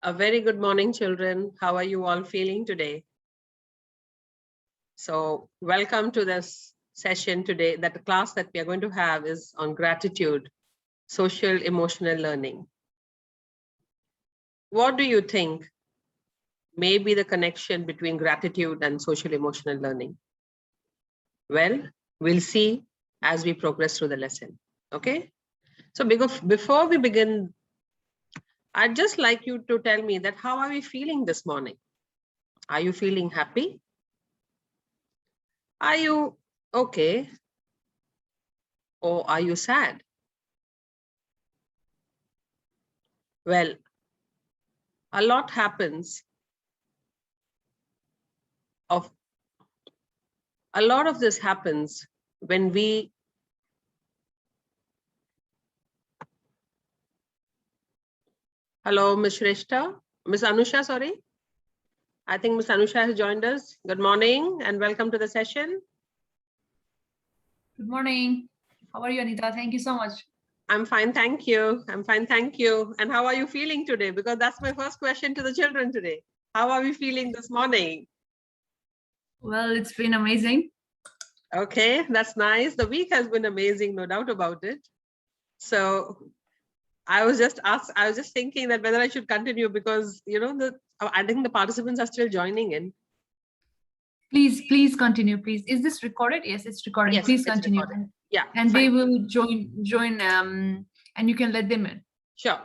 A very good morning, children. How are you all feeling today? So welcome to this session today. That the class that we are going to have is on gratitude, social emotional learning. What do you think may be the connection between gratitude and social emotional learning? Well, we'll see as we progress through the lesson. Okay. So before we begin, I'd just like you to tell me that how are we feeling this morning? Are you feeling happy? Are you okay? Or are you sad? Well, a lot happens of a lot of this happens when we hello, Ms. Shrestha, Ms. Anusha, sorry. I think Ms. Anusha has joined us. Good morning and welcome to the session. Good morning. How are you, Anita? Thank you so much. I'm fine, thank you. I'm fine, thank you. And how are you feeling today? Because that's my first question to the children today. How are we feeling this morning? Well, it's been amazing. Okay, that's nice. The week has been amazing, no doubt about it. So I was just thinking that whether I should continue because, you know, I think the participants are still joining in. Please continue, please. Is this recorded? Yes, it's recording. Yes, please it's continue. Recorded. Yeah. And fine. they will join and you can let them in. Sure.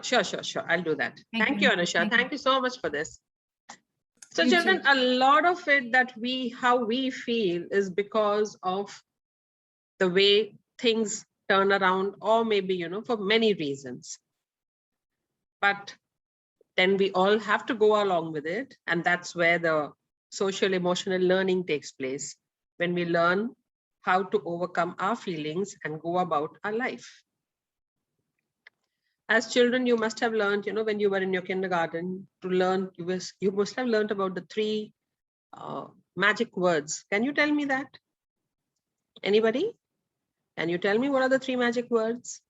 I'll do that. Thank you, you, Anusha. Thank you so much for this. So You children, too. a lot of it that how we feel is because of the way things turn around, or maybe, you know, for many reasons. But then we all have to go along with it. And that's where the social emotional learning takes place, when we learn how to overcome our feelings and go about our life. As children, you must have learned, you know, when you were in your kindergarten, to learn, you must have learned about the three magic words. Can you tell me that? Anybody? Can you tell me what are the three magic words?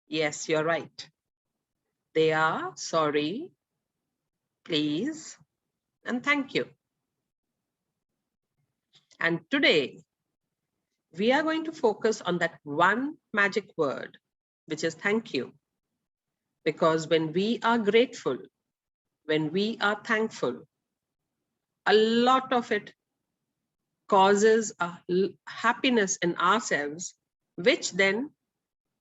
Yes, you're right. They are sorry, please, and thank you. And today, we are going to focus on that one magic word, which is thank you. Because when we are grateful, when we are thankful, a lot of it causes a happiness in ourselves, which then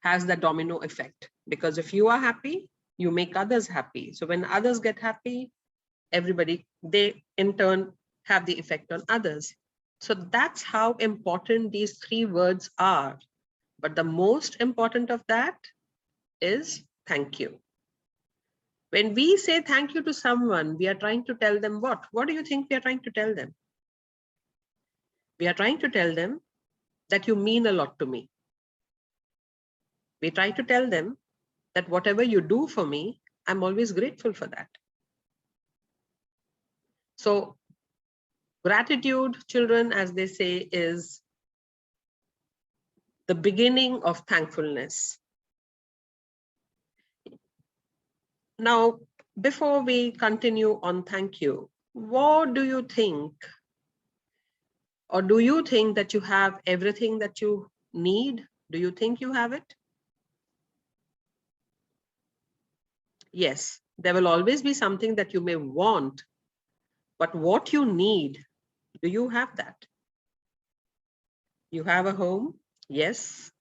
has the domino effect. Because if you are happy, you make others happy. So when others get happy, everybody, they in turn have the effect on others. So that's how important these three words are. But the most important of that is thank you. When we say thank you to someone, we are trying to tell them what? What do you think we are trying to tell them? We are trying to tell them that you mean a lot to me. We try to tell them that whatever you do for me, I'm always grateful for that. So gratitude, children, as they say, is the beginning of thankfulness. Now, before we continue on thank you, what do you think? Or do you think that you have everything that you need? Do you think you have it? Yes, there will always be something that you may want, but what you need, do you have that? You have a home? Yes.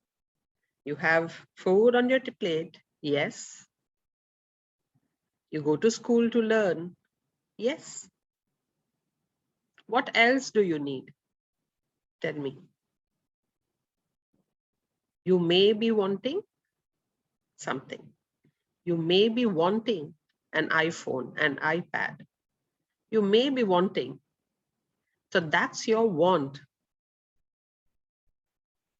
You have food on your plate? Yes. You go to school to learn? Yes. What else do you need? Tell me. You may be wanting something. You may be wanting an iPhone, an iPad. You may be wanting. So that's your want.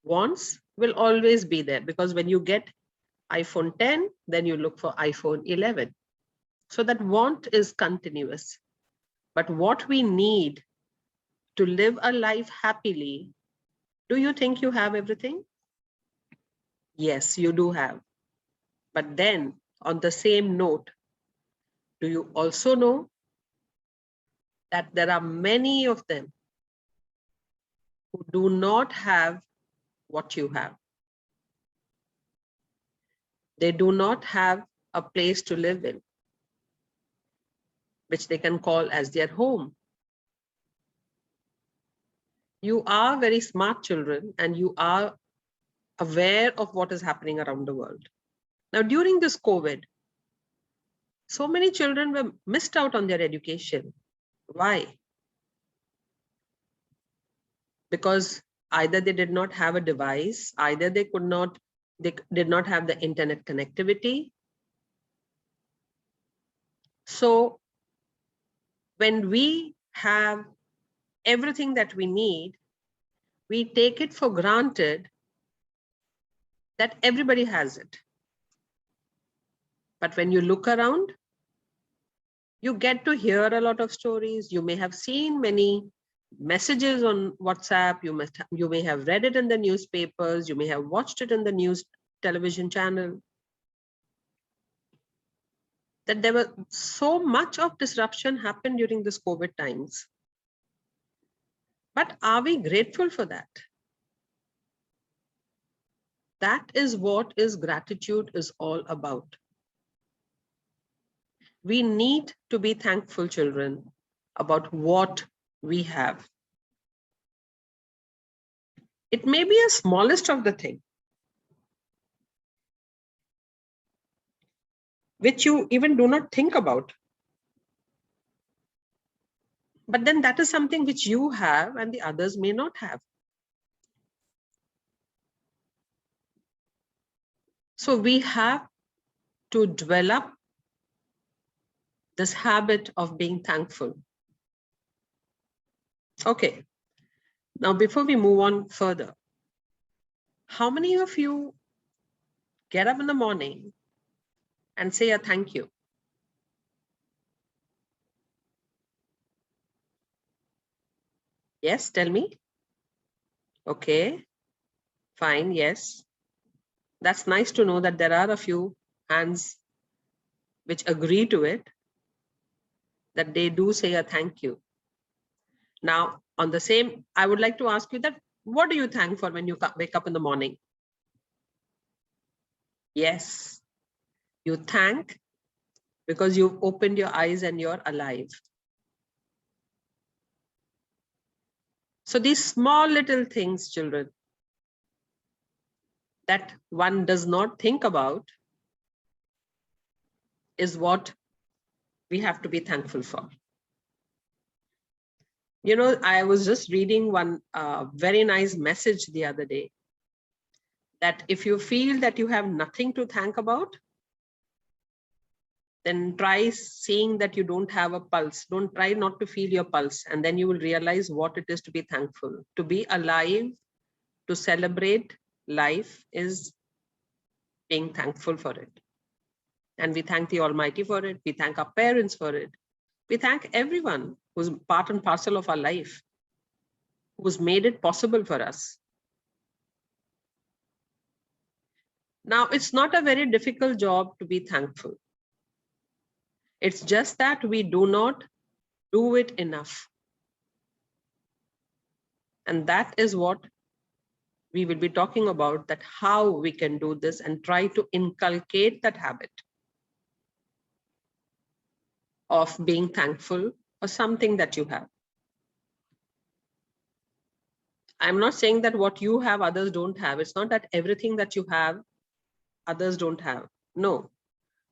Wants will always be there, because when you get iPhone 10, then you look for iPhone 11. So that want is continuous. But what we need to live a life happily, do you think you have everything? Yes, you do have. But then on the same note, Do you also know that there are many of them who do not have what you have? They do not have a place to live in, which they can call as their home. You are very smart children and you are aware of what is happening around the world. Now, during this COVID, so many children were missed out on their education. Why? Because either they did not have a device, either they did not have the internet connectivity. So when we have everything that we need, we take it for granted that everybody has it. But when you look around, you get to hear a lot of stories. You may have seen many messages on WhatsApp. You may have read it in the newspapers. You may have watched it in the news television channel. That there was so much of disruption happened during this COVID times. But are we grateful for that? That is what gratitude is all about. We need to be thankful, children, about what we have. It may be a smallest of the thing, which you even do not think about. But then that is something which you have and the others may not have. So we have to develop this habit of being thankful. Okay. Now, before we move on further, how many of you get up in the morning and say a thank you? Yes, tell me. Okay, fine, yes. That's nice to know that there are a few hands which agree to it, that they do say a thank you. Now, on the same, I would like to ask you that, what do you thank for when you wake up in the morning? Yes, you thank because you've opened your eyes and you're alive. So these small little things, children, that one does not think about is what we have to be thankful for. You know, I was just reading one very nice message the other day, that if you feel that you have nothing to thank about, then try seeing that you don't have a pulse. Don't try not to feel your pulse. And then you will realize what it is to be thankful. To be alive, to celebrate life is being thankful for it. And we thank the Almighty for it. We thank our parents for it. We thank everyone who's part and parcel of our life, who's made it possible for us. Now, it's not a very difficult job to be thankful. It's just that we do not do it enough. And that is what we will be talking about, that how we can do this and try to inculcate that habit of being thankful for something that you have. I'm not saying that what you have, others don't have. It's not that everything that you have, others don't have. No,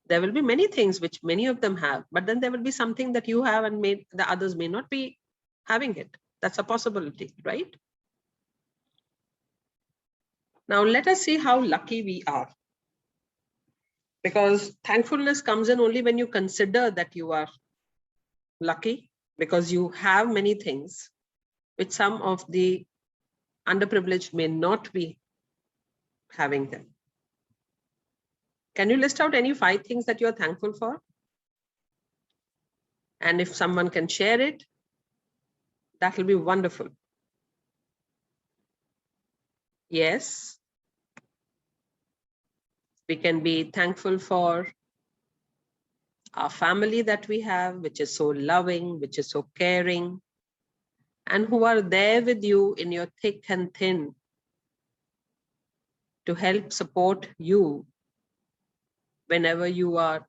there will be many things which many of them have, but then there will be something that you have and the others may not be having it. That's a possibility, right? Now let us see how lucky we are. Because thankfulness comes in only when you consider that you are lucky, because you have many things which some of the underprivileged may not be having them. Can you list out any 5 things that you are thankful for? And if someone can share it, that will be wonderful. Yes. We can be thankful for our family that we have, which is so loving, which is so caring, and who are there with you in your thick and thin to help support you whenever you are,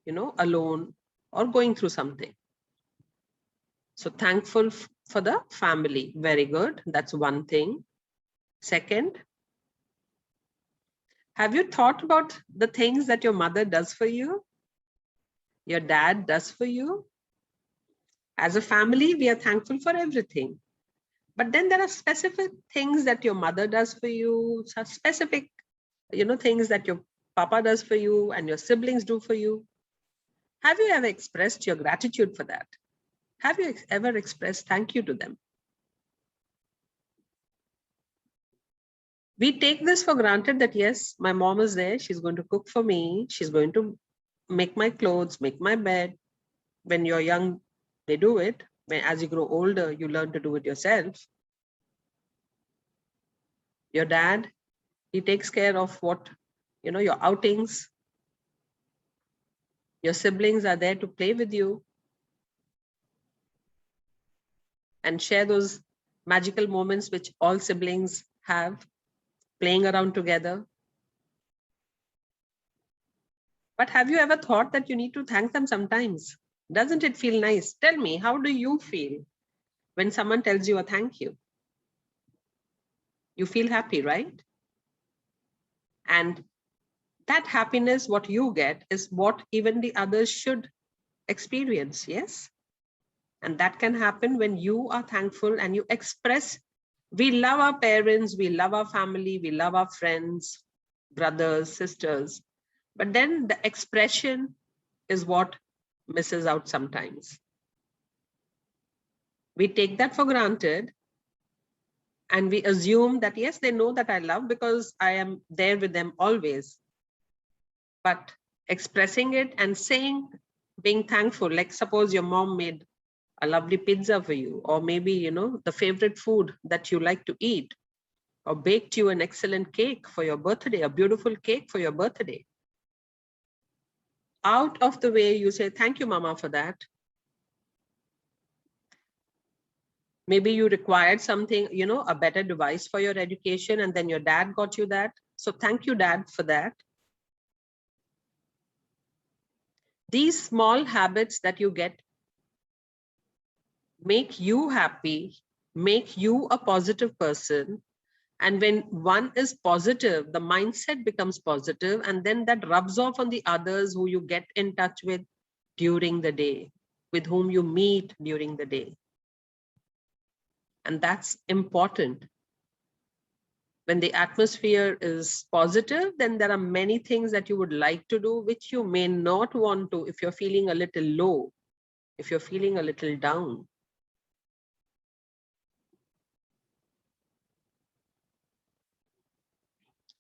alone or going through something. So thankful for the family. Very good. That's one thing. Second, have you thought about the things that your mother does for you? Your dad does for you? As a family, we are thankful for everything. But then there are specific things that your mother does for you, some specific, things that your papa does for you and your siblings do for you. Have you ever expressed your gratitude for that? Have you ever expressed thank you to them? We take this for granted that, yes, my mom is there. She's going to cook for me. She's going to make my clothes, make my bed. When you're young, they do it. As you grow older, you learn to do it yourself. Your dad, he takes care of what, your outings. Your siblings are there to play with you and share those magical moments which all siblings have, playing around together. But have you ever thought that you need to thank them sometimes? Doesn't it feel nice? Tell me, how do you feel when someone tells you a thank you? You feel happy, right? And that happiness, what you get, is what even the others should experience, yes? And that can happen when you are thankful and you express. We love our parents, we love our family, we love our friends, brothers, sisters. But then the expression is what misses out sometimes. We take that for granted and we assume that, yes, they know that I love because I am there with them always. But expressing it and saying, being thankful, like suppose your mom made a lovely pizza for you, or maybe, the favorite food that you like to eat, or baked you an excellent cake for your birthday, a beautiful cake for your birthday. Out of the way, you say, thank you, mama, for that. Maybe you required something, a better device for your education, and then your dad got you that. So thank you, dad, for that. These small habits that you get make you happy, make you a positive person. And when one is positive, the mindset becomes positive, and then that rubs off on the others who you get in touch with during the day, with whom you meet during the day. And that's important. When the atmosphere is positive, then there are many things that you would like to do, which you may not want to if you're feeling a little low, if you're feeling a little down.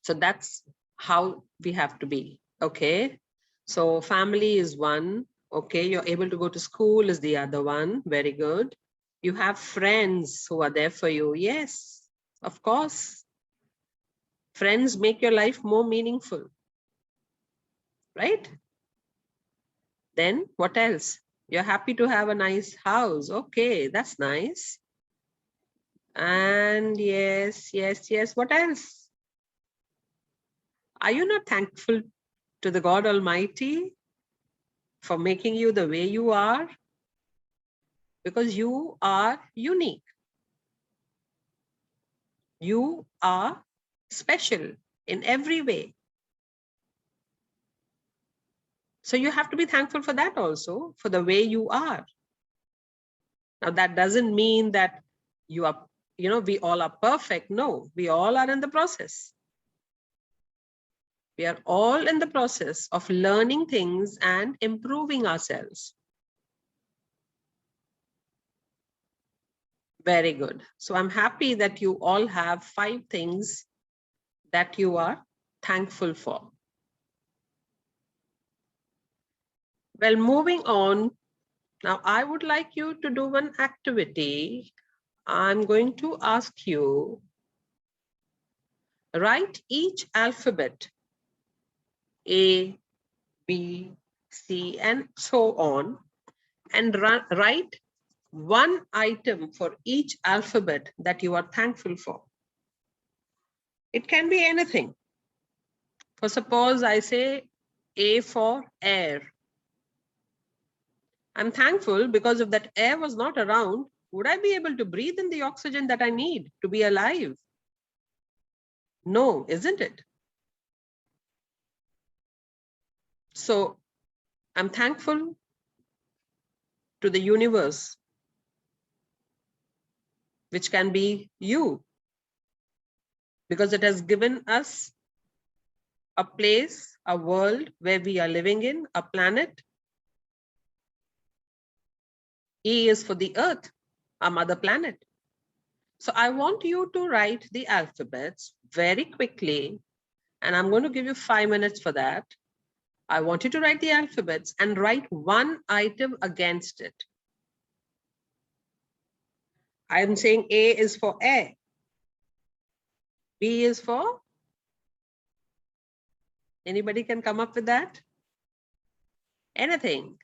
So that's how we have to be. Okay. So family is one. Okay. You're able to go to school is the other one. Very good. You have friends who are there for you. Yes, of course. Friends make your life more meaningful. Right? Then what else? You're happy to have a nice house. Okay, that's nice. And yes, yes, yes. What else? Are you not thankful to the God Almighty for making you the way you are? Because you are unique. You are special in every way. So you have to be thankful for that also, for the way you are. Now, that doesn't mean that you are, we all are perfect. No, we all are in the process. We are all in the process of learning things and improving ourselves. Very good. So I'm happy that you all have 5 things that you are thankful for. Well, moving on. Now, I would like you to do one activity. I'm going to ask you, write each alphabet, A, B, C, and so on, and write one item for each alphabet that you are thankful for. It can be anything. For suppose I say A for air. I'm thankful because if that air was not around, would I be able to breathe in the oxygen that I need to be alive? No, isn't it? So I'm thankful to the universe, which can be you, because it has given us a place, a world where we are living in, a planet. E is for the earth, our mother planet. So I want you to write the alphabets very quickly, and I'm going to give you 5 minutes for that. I want you to write the alphabets and write one item against it. I'm saying A is for air. B is for? Anybody can come up with that? Anything.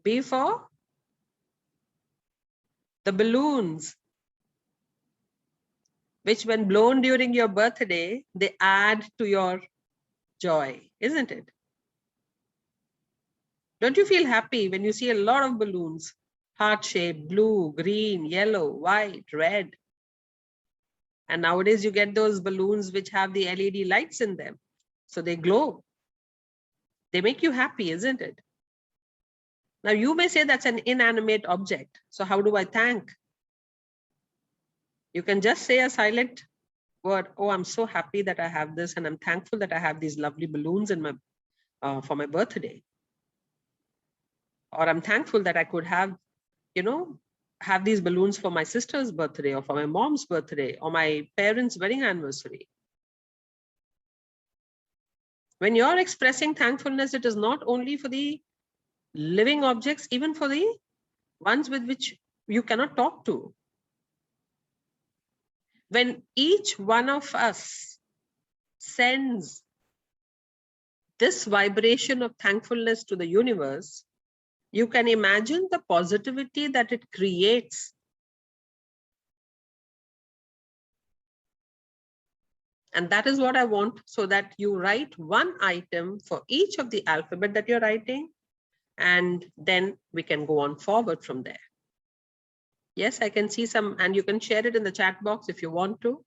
B for? The balloons, which when blown during your birthday, they add to your joy, isn't it? Don't you feel happy when you see a lot of balloons? Heart-shaped, blue, green, yellow, white, red. And nowadays you get those balloons which have the LED lights in them. So they glow. They make you happy, isn't it? Now you may say that's an inanimate object. So how do I thank? You can just say a silent word. Oh, I'm so happy that I have this, and I'm thankful that I have these lovely balloons in my for my birthday. Or I'm thankful that I could have, have these balloons for my sister's birthday, or for my mom's birthday, or my parents' wedding anniversary. When you're expressing thankfulness, it is not only for the living objects, even for the ones with which you cannot talk to. When each one of us sends this vibration of thankfulness to the universe, you can imagine the positivity that it creates. And that is what I want, so that you write one item for each of the alphabet that you're writing, and then we can go on forward from there. Yes, I can see some, and you can share it in the chat box if you want to.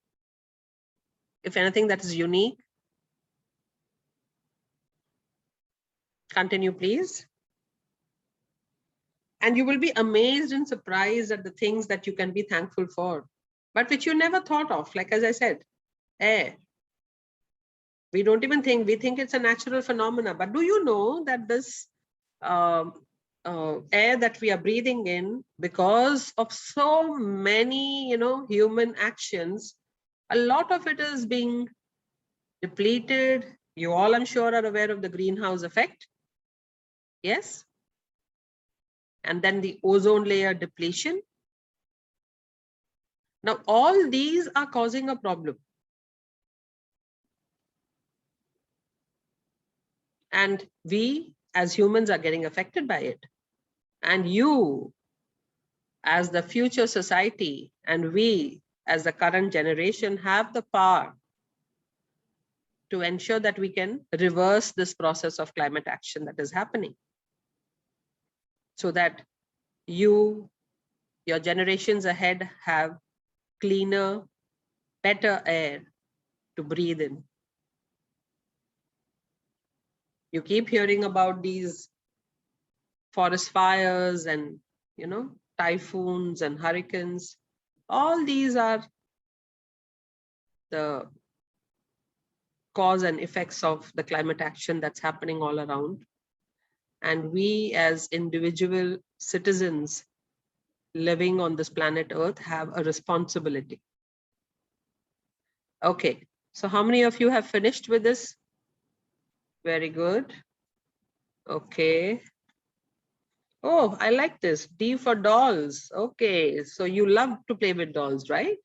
If anything that is unique. Continue, please. And you will be amazed and surprised at the things that you can be thankful for, but which you never thought of. Like, as I said, air. We don't even think, we think it's a natural phenomena. But do you know that this air that we are breathing in, because of so many, human actions, a lot of it is being depleted. You all, I'm sure, are aware of the greenhouse effect. Yes. And then the ozone layer depletion. Now, all these are causing a problem. And we as humans are getting affected by it. And you as the future society, and we as the current generation, have the power to ensure that we can reverse this process of climate action that is happening, so that your generations ahead have cleaner, better air to breathe in. You keep hearing about these forest fires and, typhoons and hurricanes. All these are the cause and effects of the climate action that's happening all around. And we as individual citizens living on this planet Earth have a responsibility. Okay, so how many of you have finished with this? Very good. Okay. Oh, I like this. D for dolls. Okay, so you love to play with dolls, right?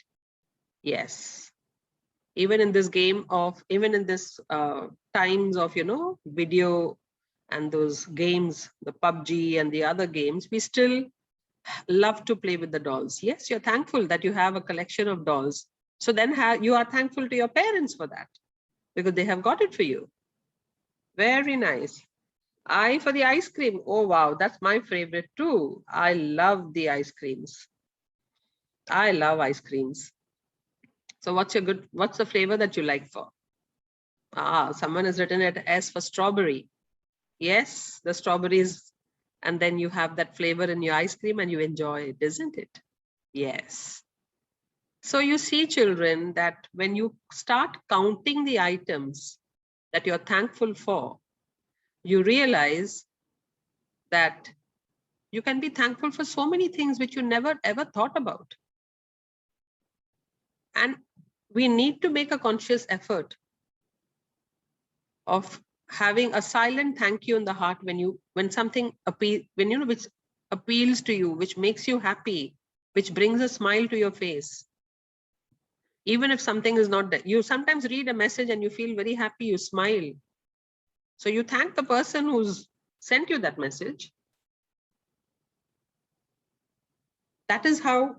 Yes. Even in this game of, even in this times of, video and those games, the PUBG and the other games, we still love to play with the dolls. Yes, you're thankful that you have a collection of dolls. So then you are thankful to your parents for that, because they have got it for you. Very nice. For the ice cream. Oh, wow, that's my favorite too. I love the ice creams. I love ice creams. So what's the flavor that you like for? Someone has written it S for strawberry. Yes, the strawberries. And then you have that flavor in your ice cream and you enjoy it, isn't it? Yes. So you see, children, that when you start counting the items that you're thankful for, you realize that you can be thankful for so many things which you never ever thought about. And we need to make a conscious effort of having a silent thank you in the heart when something which appeals to you, which makes you happy, which brings a smile to your face. Even if something is not there, you sometimes read a message and you feel very happy, you smile. So you thank the person who's sent you that message. That is how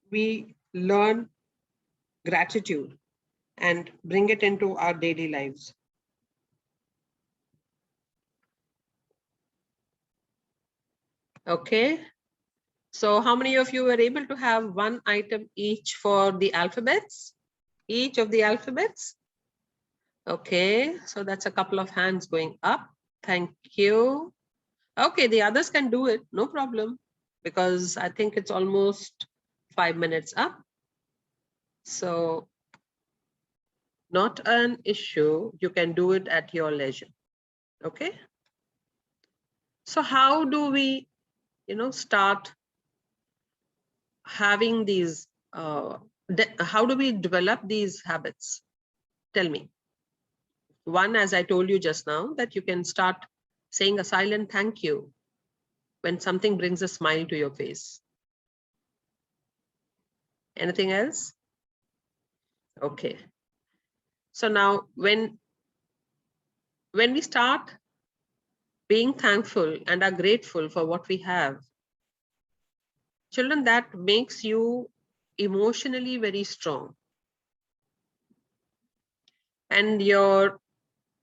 we learn gratitude and bring it into our daily lives. Okay. So how many of you were able to have one item each for the alphabets? Each of the alphabets? Okay, so that's a couple of hands going up. Thank you. Okay, the others can do it, no problem, because I think it's almost 5 minutes up. So not an issue. You can do it at your leisure. Okay. So how do we, start having these, how do we develop these habits? Tell me. One, as I told you just now, that you can start saying a silent thank you when something brings a smile to your face. Anything else? Okay. So now when we start being thankful and are grateful for what we have, children, that makes you emotionally very strong. And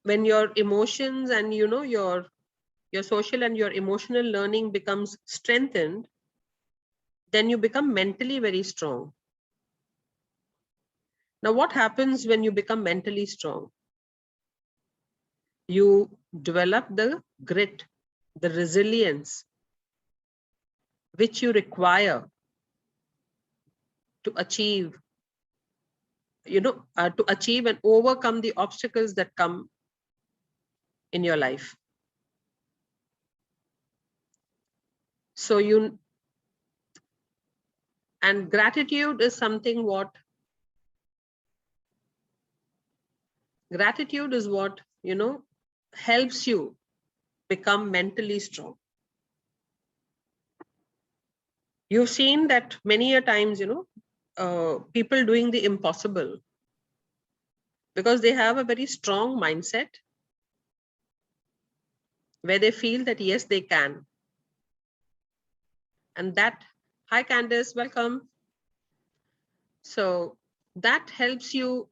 when your emotions and your social and your emotional learning becomes strengthened, then you become mentally very strong. Now, what happens when you become mentally strong? You develop the grit, the resilience, which you require to achieve, to achieve and overcome the obstacles that come in your life. So and gratitude is something gratitude is what, helps you become mentally strong. You've seen that many a times, people doing the impossible because they have a very strong mindset where they feel that, yes, they can. And that, hi Candice, welcome. So that helps you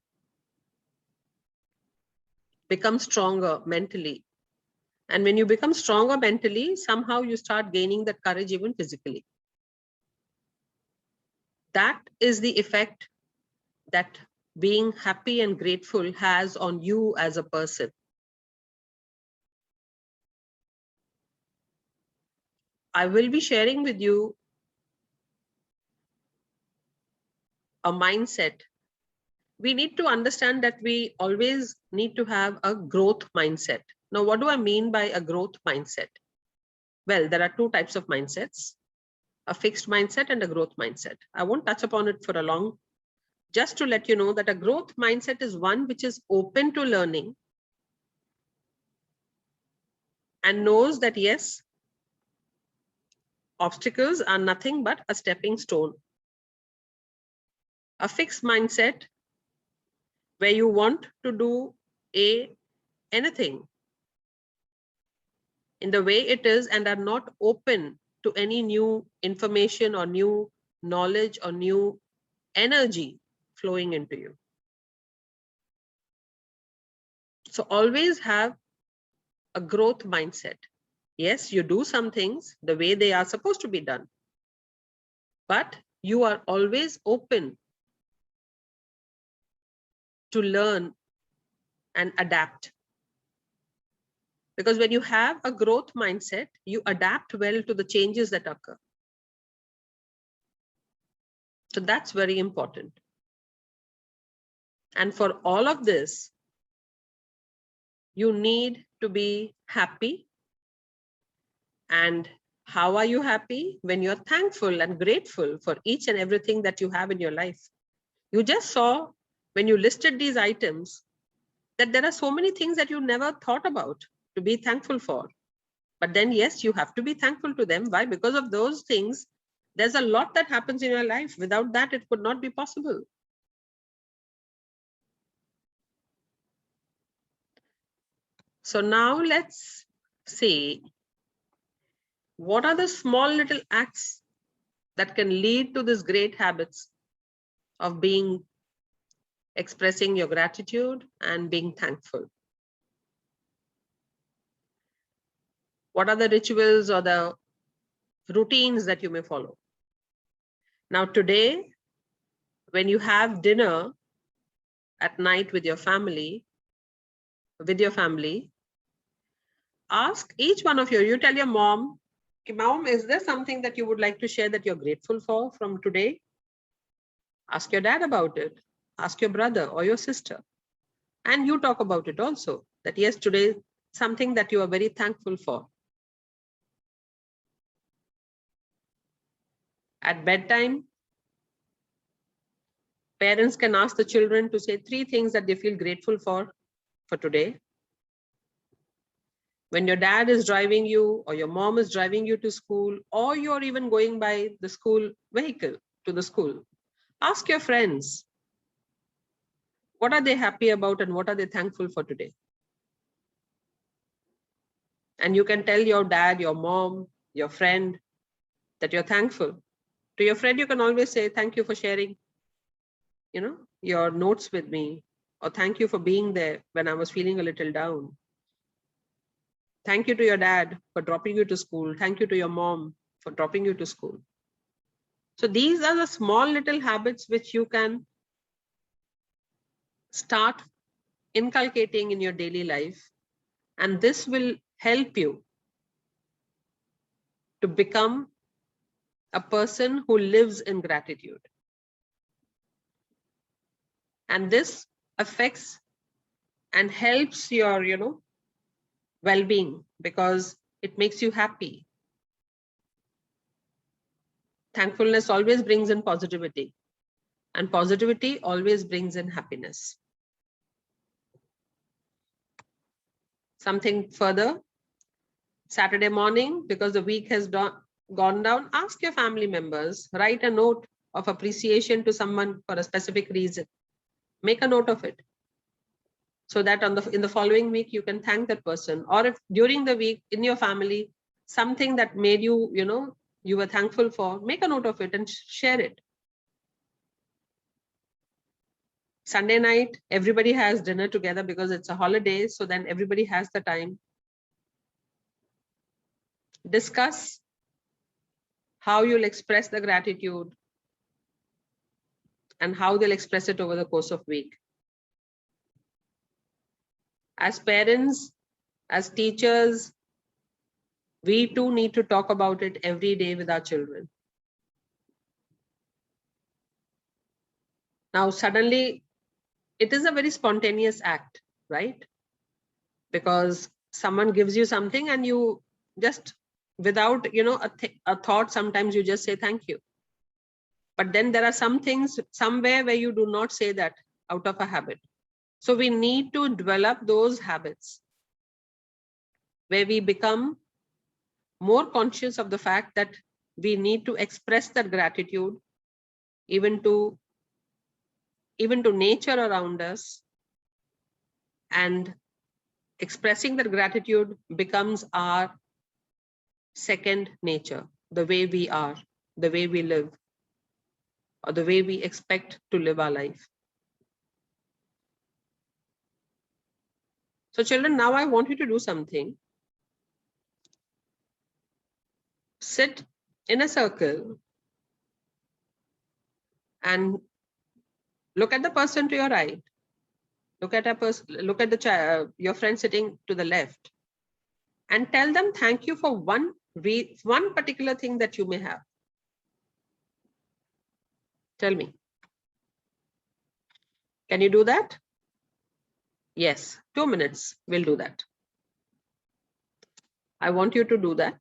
become stronger mentally. And when you become stronger mentally, somehow you start gaining that courage even physically. That is the effect that being happy and grateful has on you as a person. I will be sharing with you a mindset. We need to understand that we always need to have a growth mindset. Now, what do I mean by a growth mindset? Well, there are two types of mindsets, a fixed mindset and a growth mindset. I won't touch upon it for a long, just to let you know that a growth mindset is one which is open to learning and knows that, yes, obstacles are nothing but a stepping stone. A fixed mindset where you want to do anything in the way it is and are not open to any new information or new knowledge or new energy flowing into you. So always have a growth mindset. Yes, you do some things the way they are supposed to be done, but you are always open to learn and adapt. Because when you have a growth mindset, you adapt well to the changes that occur. So that's very important. And for all of this, you need to be happy. And how are you happy? When you're thankful and grateful for each and everything that you have in your life. You just saw when you listed these items that there are so many things that you never thought about to be thankful for. But then, yes, you have to be thankful to them. Why? Because of those things, there's a lot that happens in your life. Without that, it would not be possible. So now let's see, what are the small little acts that can lead to these great habits of expressing your gratitude and being thankful? What are the rituals or the routines that you may follow? Now today, when you have dinner at night with your family, ask each one of you tell your mom, Mom, is there something that you would like to share that you're grateful for from today? Ask your dad about it. Ask your brother or your sister. And you talk about it also, that yes, today, something that you are very thankful for. At bedtime, parents can ask the children to say 3 things that they feel grateful for today. When your dad is driving you or your mom is driving you to school, or you're even going by the school vehicle to the school, ask your friends, what are they happy about and what are they thankful for today? And you can tell your dad, your mom, your friend that you're thankful. To your friend, you can always say, thank you for sharing, your notes with me, or thank you for being there when I was feeling a little down. Thank you to your dad for dropping you to school. Thank you to your mom for dropping you to school. So these are the small little habits which you can start inculcating in your daily life. And this will help you to become a person who lives in gratitude. And this affects and helps your, well-being, because it makes you happy. Thankfulness always brings in positivity, and positivity always brings in happiness. Something further, Saturday morning, because the week has gone down, ask your family members, write a note of appreciation to someone for a specific reason. Make a note of it, so that in the following week you can thank that person. Or if during the week in your family, something that made you, you were thankful for, make a note of it and share it. Sunday night, everybody has dinner together because it's a holiday, so then everybody has the time. Discuss how you'll express the gratitude and how they'll express it over the course of week. As parents, as teachers, we too need to talk about it every day with our children. Now, suddenly, it is a very spontaneous act, right? Because someone gives you something and you just, without, a thought, sometimes you just say thank you. But then there are some things somewhere where you do not say that out of a habit. So we need to develop those habits where we become more conscious of the fact that we need to express that gratitude even to nature around us, and expressing that gratitude becomes our second nature, the way we are, the way we live, or the way we expect to live our life. So children, now I want you to do something. Sit in a circle and look at the person to your right. Look at your friend sitting to the left, and tell them thank you for one particular thing that you may have. Tell me. Can you do that? Yes, 2 minutes. We'll do that. I want you to do that.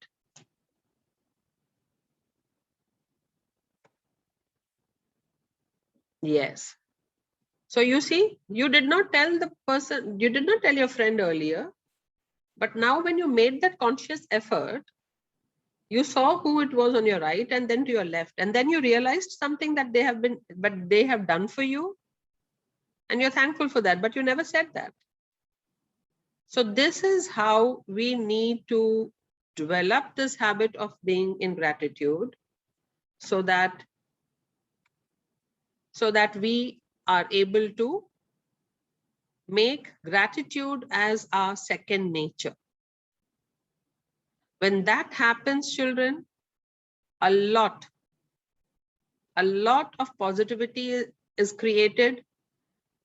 Yes. So you see, you did not tell the person, you did not tell your friend earlier, but now when you made that conscious effort, you saw who it was on your right and then to your left, and then you realized something that they have done for you, and you're thankful for that, but you never said that. So this is how we need to develop this habit of being in gratitude, so that we are able to make gratitude as our second nature. When that happens, children, a lot of positivity is created.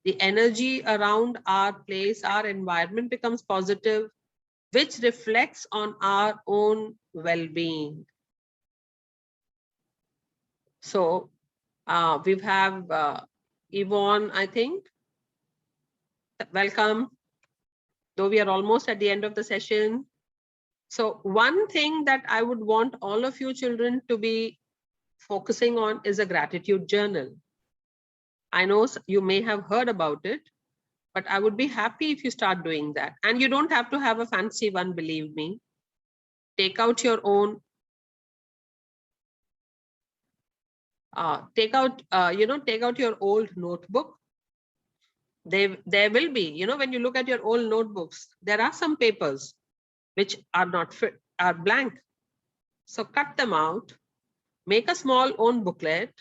The energy around our place, our environment becomes positive, which reflects on our own well-being. So we have Yvonne, I think. Welcome. Though we are almost at the end of the session. So one thing that I would want all of you children to be focusing on is a gratitude journal. I know you may have heard about it, but I would be happy if you start doing that. And you don't have to have a fancy one, believe me. Take out your own, take out your old notebook. There will be, when you look at your old notebooks, there are some papers which are not fit, are blank. So cut them out, make a small own booklet,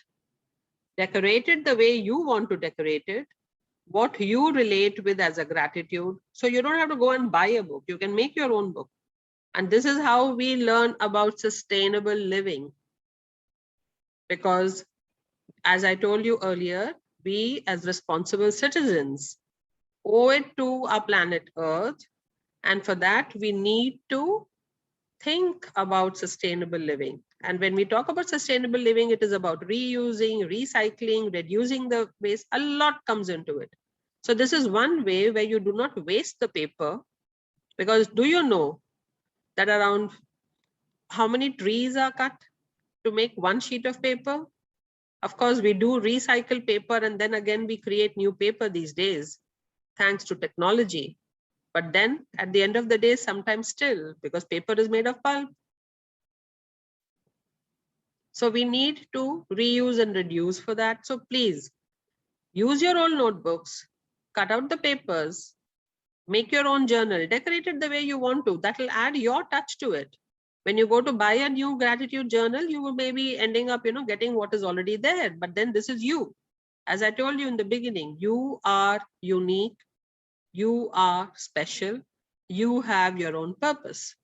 decorate it the way you want to decorate it, what you relate with as a gratitude. So you don't have to go and buy a book. You can make your own book. And this is how we learn about sustainable living. Because as I told you earlier, we as responsible citizens owe it to our planet Earth. And for that, we need to think about sustainable living. And when we talk about sustainable living, it is about reusing, recycling, reducing the waste. A lot comes into it. So this is one way where you do not waste the paper, because do you know that around how many trees are cut to make one sheet of paper? Of course, we do recycle paper, and then again, we create new paper these days, thanks to technology. But then at the end of the day, sometimes still, because paper is made of pulp. So we need to reuse and reduce for that. So please use your old notebooks, cut out the papers, make your own journal, decorate it the way you want to. That will add your touch to it. When you go to buy a new gratitude journal, you will maybe ending up, getting what is already there. But then this is you. As I told you in the beginning, you are unique. You are special. You have your own purpose.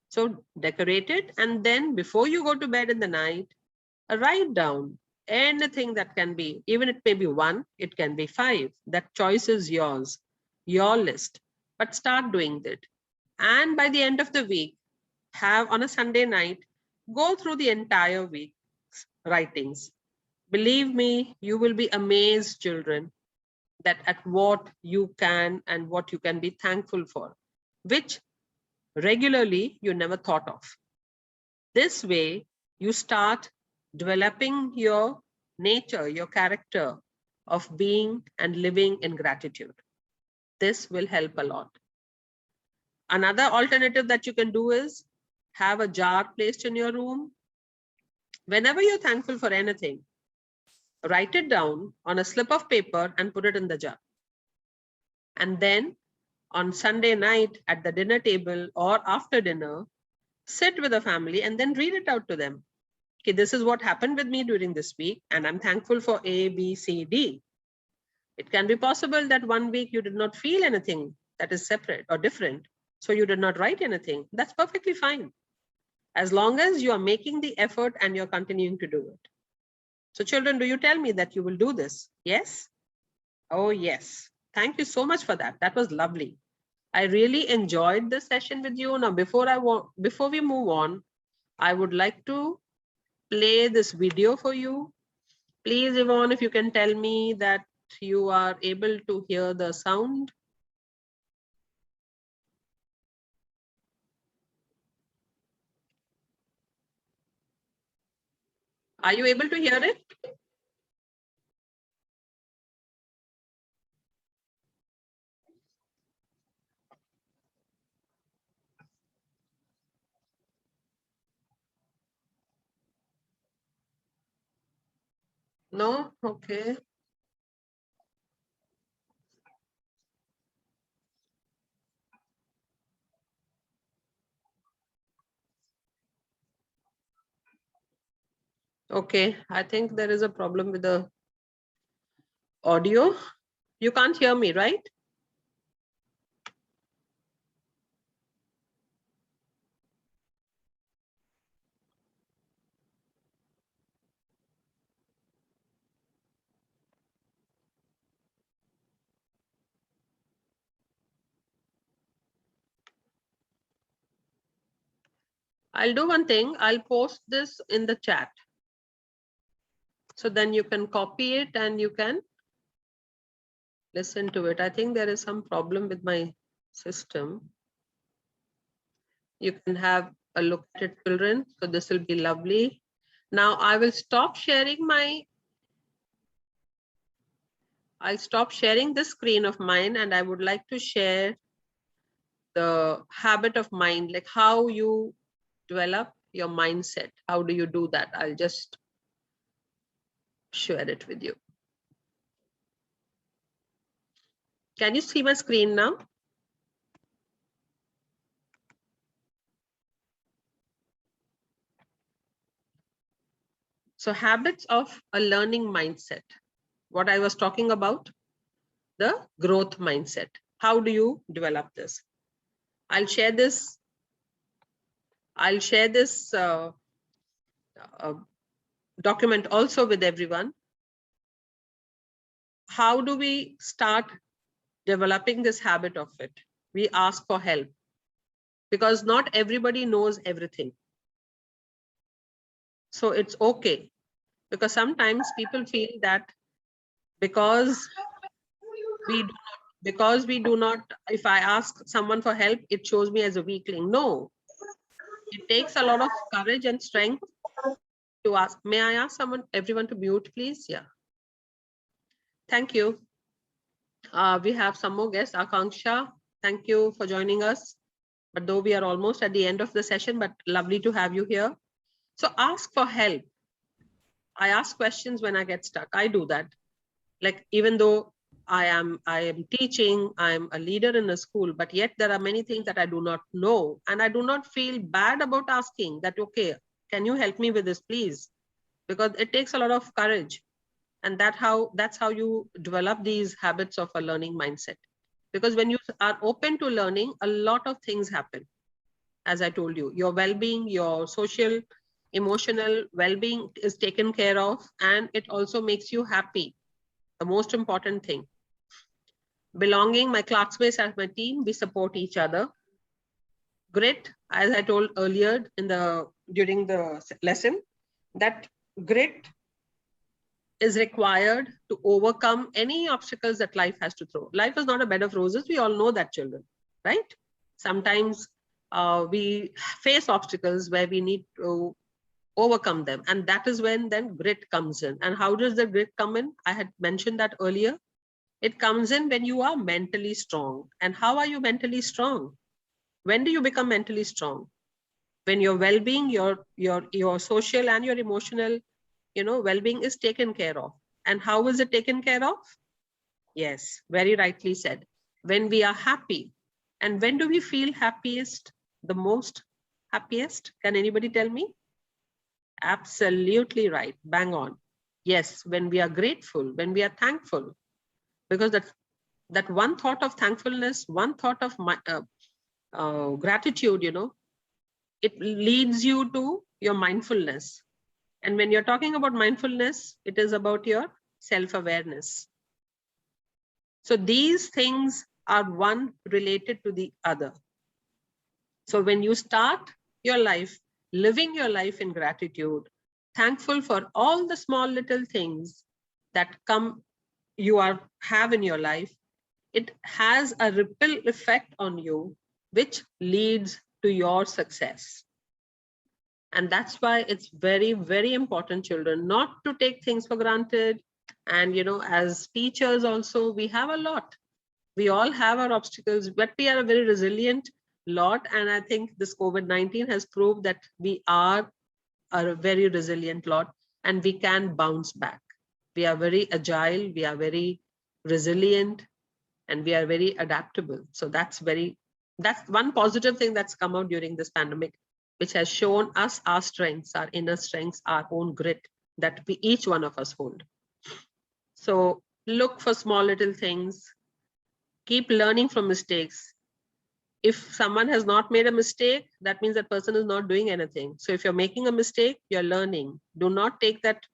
So decorate it. And then before you go to bed in the night, write down anything that can be, even it may be 1, it can be 5. That choice is yours, your list. But start doing it. And by the end of the week, have on a Sunday night, go through the entire week's writings. Believe me, you will be amazed, children, that at what you can and what you can be thankful for, which regularly you never thought of. This way, you start developing your nature, your character of being and living in gratitude. This will help a lot. Another alternative that you can do is have a jar placed in your room. Whenever you're thankful for anything, write it down on a slip of paper and put it in the jar. And then on Sunday night at the dinner table or after dinner, Sit with the family and then read it out to them. Okay, this is what happened with me during this week, and I'm thankful for A, B, C, D. It can be possible that one week you did not feel anything that is separate or different, so you did not write anything. That's perfectly fine, as long as you are making the effort and you're continuing to do it. So children, do you tell me that you will do this? Yes? Oh, yes. Thank you so much for that. That was lovely. I really enjoyed this session with you. Now, before we move on, I would like to play this video for you. Please, Yvonne, if you can tell me that you are able to hear the sound. Are you able to hear it? No? Okay. Okay, I think there is a problem with the audio. You can't hear me, right? I'll do one thing. I'll post this in the chat. So then you can copy it and you can listen to it. I think there is some problem with my system. You can have a look at it, children. So this will be lovely. Now I will stop sharing I'll stop sharing this screen of mine, and I would like to share the habit of mind, like how you develop your mindset. How do you do that? I'll just share it with you. Can you see my screen now? So habits of a learning mindset. What I was talking about, the growth mindset. How do you develop this? I'll share this. I'll share this document also with everyone. How do we start developing this habit of it? We ask for help, because not everybody knows everything. So it's okay, because sometimes people feel that because we do not, if I ask someone for help, it shows me as a weakling. No, it takes a lot of courage and strength to ask. May I ask everyone to mute, please? Yeah. Thank you. We have some more guests. Akanksha, thank you for joining us. But though we are almost at the end of the session, but lovely to have you here. So ask for help. I ask questions when I get stuck. I do that. Like, even though I am teaching, I'm a leader in a school, but yet there are many things that I do not know. And I do not feel bad about asking that, okay, can you help me with this, please? Because it takes a lot of courage. And that's how you develop these habits of a learning mindset. Because when you are open to learning, a lot of things happen. As I told you, your well-being, your social, emotional well-being is taken care of, and it also makes you happy. The most important thing. Belonging, my classmates as my team, we support each other. Grit, as I told earlier during the lesson, that grit is required to overcome any obstacles that life has to throw. Life is not a bed of roses. We all know that, children, right? Sometimes we face obstacles where we need to overcome them. And that is when then grit comes in. And how does the grit come in? I had mentioned that earlier. It comes in when you are mentally strong. And how are you mentally strong? When do you become mentally strong? When your well-being, your social and your emotional, well-being is taken care of. And how is it taken care of? Yes, very rightly said. When we are happy. And when do we feel happiest? The most happiest? Can anybody tell me? Absolutely right. Bang on. Yes, when we are grateful, when we are thankful, because that one thought of thankfulness, one thought of gratitude, it leads you to your mindfulness. And when you're talking about mindfulness, it is about your self-awareness. So these things are one related to the other. So when you start your life, living your life in gratitude, thankful for all the small little things that have in your life, it has a ripple effect on you, which leads to your success. And that's why it's very, very important, children, not to take things for granted. And, as teachers also, we have a lot. We all have our obstacles, but we are a very resilient lot. And I think this COVID-19 has proved that we are a very resilient lot and we can bounce back. We are very agile, we are very resilient, and we are very adaptable. So that's one positive thing that's come out during this pandemic, which has shown us our strengths, our inner strengths, our own grit that each one of us hold. So look for small little things, keep learning from mistakes. If someone has not made a mistake, that means that person is not doing anything. So if you're making a mistake, you're learning. Do not take that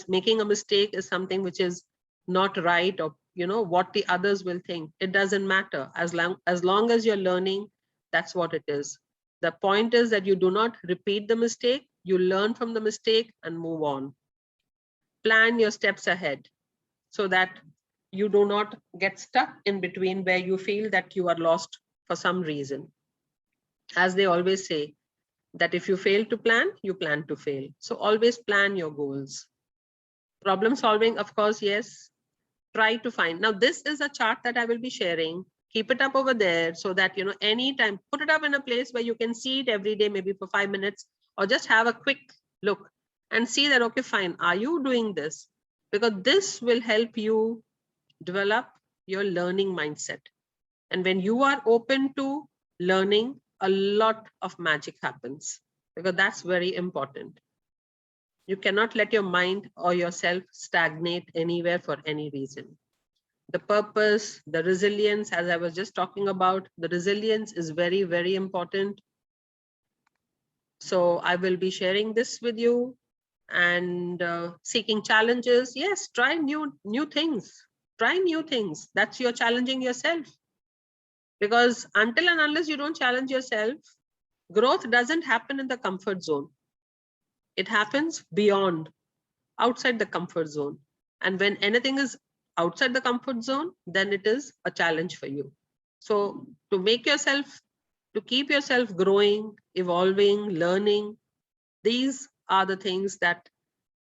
making a mistake is something which is not right, or what the others will think. It doesn't matter. As long as you're learning, that's what it is. The point is that you do not repeat the mistake, you learn from the mistake and move on. Plan your steps ahead so that you do not get stuck in between where you feel that you are lost for some reason. As they always say, that if you fail to plan, you plan to fail. So always plan your goals. Problem solving, of course, yes. Try to find. Now, this is a chart that I will be sharing. Keep it up over there so that, anytime, put it up in a place where you can see it every day, maybe for 5 minutes, or just have a quick look and see that, okay, fine, are you doing this? Because this will help you develop your learning mindset. And when you are open to learning, a lot of magic happens, because that's very important. You cannot let your mind or yourself stagnate anywhere for any reason. The purpose, the resilience, as I was just talking about, the resilience is very, very important. So I will be sharing this with you. And seeking challenges, yes, try new things. Try new things. That's you're challenging yourself. Because until and unless you don't challenge yourself, growth doesn't happen in the comfort zone. It happens beyond, outside the comfort zone. And when anything is outside the comfort zone, then it is a challenge for you. So to keep yourself growing, evolving, learning, these are the things that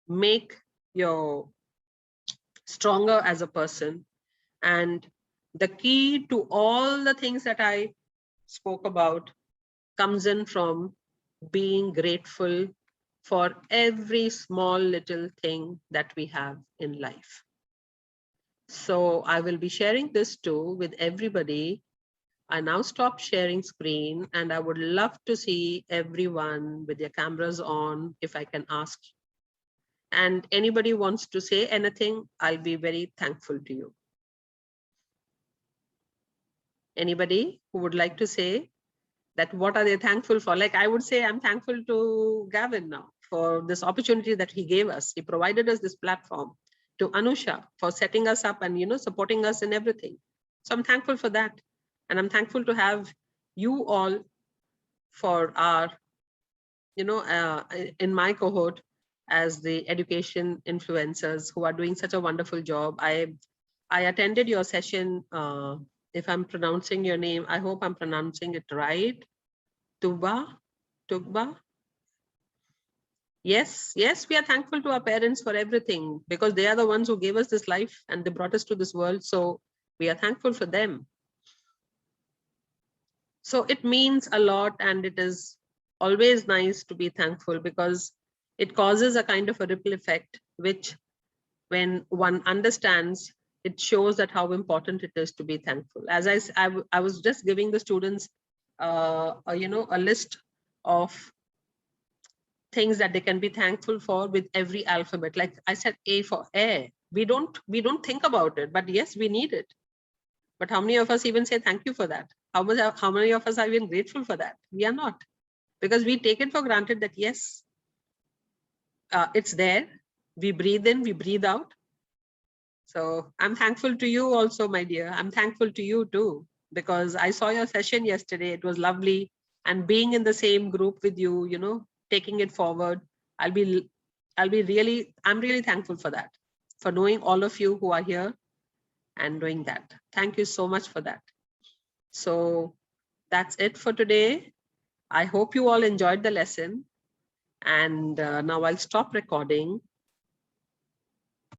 make you stronger as a person. And the key to all the things that I spoke about comes in from being grateful for every small little thing that we have in life. So I will be sharing this too with everybody. I now stop sharing screen, and I would love to see everyone with their cameras on, if I can ask. And anybody wants to say anything, I'll be very thankful to you. Anybody who would like to say that what are they thankful for? Like I would say, I'm thankful to Gavin now for this opportunity that he gave us. He provided us this platform. To Anusha for setting us up and supporting us in everything. So I'm thankful for that. And I'm thankful to have you all for our, in my cohort as the education influencers who are doing such a wonderful job. I attended your session. If I'm pronouncing your name, I hope I'm pronouncing it right. Tugba. Yes, we are thankful to our parents for everything, because they are the ones who gave us this life and they brought us to this world. So we are thankful for them. So it means a lot, and it is always nice to be thankful, because it causes a kind of a ripple effect, which when one understands, it shows that how important it is to be thankful. As I was just giving the students, a list of things that they can be thankful for with every alphabet. Like I said, A for air. We don't think about it, but yes, we need it. But how many of us even say thank you for that? How many of us are even grateful for that? We are not, because we take it for granted that yes, it's there. We breathe in, we breathe out. So I'm thankful to you also, my dear. I'm thankful to you too, because I saw your session yesterday. It was lovely. And being in the same group with you, you know, taking it forward, I'm really thankful for that, for knowing all of you who are here and doing that. Thank you so much for that. So that's it for today. I hope you all enjoyed the lesson. And now I'll stop recording